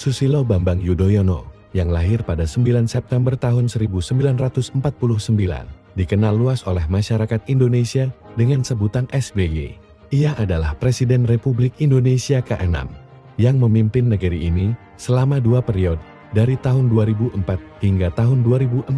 Susilo Bambang Yudhoyono, yang lahir pada 9 September tahun 1949, dikenal luas oleh masyarakat Indonesia dengan sebutan SBY. Ia adalah Presiden Republik Indonesia ke-6, yang memimpin negeri ini selama 2 periode, dari tahun 2004 hingga tahun 2014.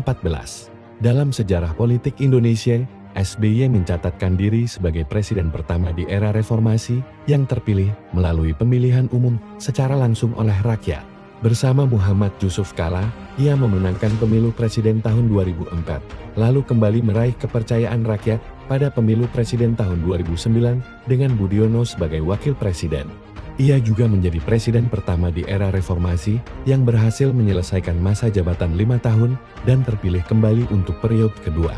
Dalam sejarah politik Indonesia, SBY mencatatkan diri sebagai presiden pertama di era reformasi yang terpilih melalui pemilihan umum secara langsung oleh rakyat. Bersama Muhammad Yusuf Kalla, ia memenangkan pemilu presiden tahun 2004, lalu kembali meraih kepercayaan rakyat pada pemilu presiden tahun 2009 dengan Budiono sebagai wakil presiden. Ia juga menjadi presiden pertama di era reformasi yang berhasil menyelesaikan masa jabatan 5 tahun dan terpilih kembali untuk periode kedua.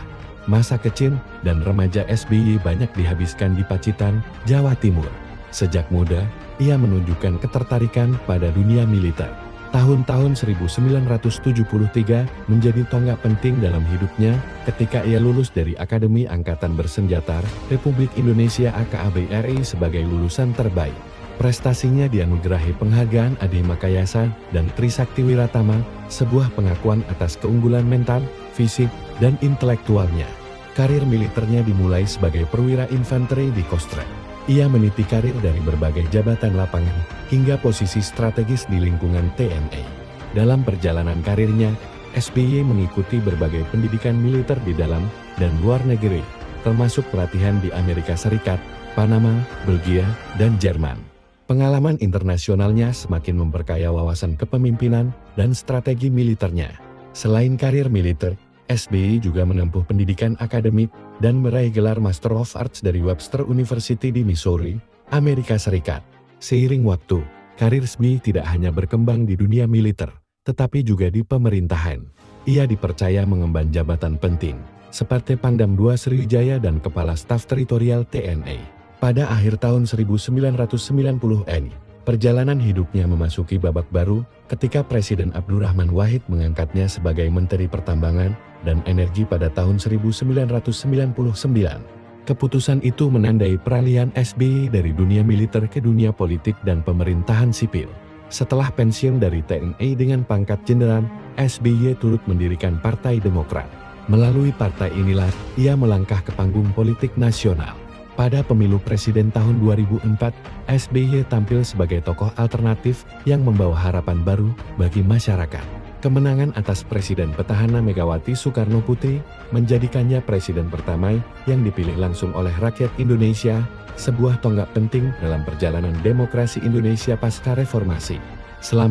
Masa kecil dan remaja SBY banyak dihabiskan di Pacitan, Jawa Timur. Sejak muda, ia menunjukkan ketertarikan pada dunia militer. Tahun-tahun 1973 menjadi tonggak penting dalam hidupnya ketika ia lulus dari Akademi Angkatan Bersenjata Republik Indonesia AKAB RI sebagai lulusan terbaik. Prestasinya dianugerahi penghargaan Ade Makayasa dan Trisakti Wiratama, sebuah pengakuan atas keunggulan mental, fisik, dan intelektualnya. Karir militernya dimulai sebagai perwira infanteri di Kostrad. Ia meniti karir dari berbagai jabatan lapangan hingga posisi strategis di lingkungan TNI. Dalam perjalanan karirnya, SBY mengikuti berbagai pendidikan militer di dalam dan luar negeri, termasuk pelatihan di Amerika Serikat, Panama, Belgia, dan Jerman. Pengalaman internasionalnya semakin memperkaya wawasan kepemimpinan dan strategi militernya. Selain karir militer, SBY juga menempuh pendidikan akademik dan meraih gelar Master of Arts dari Webster University di Missouri, Amerika Serikat. Seiring waktu, karir SBY tidak hanya berkembang di dunia militer, tetapi juga di pemerintahan. Ia dipercaya mengemban jabatan penting, seperti Pangdam II Sriwijaya dan Kepala Staf Teritorial TNI. Pada akhir tahun 1990-an, perjalanan hidupnya memasuki babak baru ketika Presiden Abdurrahman Wahid mengangkatnya sebagai Menteri Pertambangan dan Energi pada tahun 1999. Keputusan itu menandai peralihan SBY dari dunia militer ke dunia politik dan pemerintahan sipil. Setelah pensiun dari TNI dengan pangkat jenderal, SBY turut mendirikan Partai Demokrat. Melalui partai inilah, ia melangkah ke panggung politik nasional. Pada pemilu presiden tahun 2004, SBY tampil sebagai tokoh alternatif yang membawa harapan baru bagi masyarakat. Kemenangan atas Presiden petahana Megawati Soekarno Putri menjadikannya presiden pertama yang dipilih langsung oleh rakyat Indonesia, sebuah tonggak penting dalam perjalanan demokrasi Indonesia pasca reformasi. Selama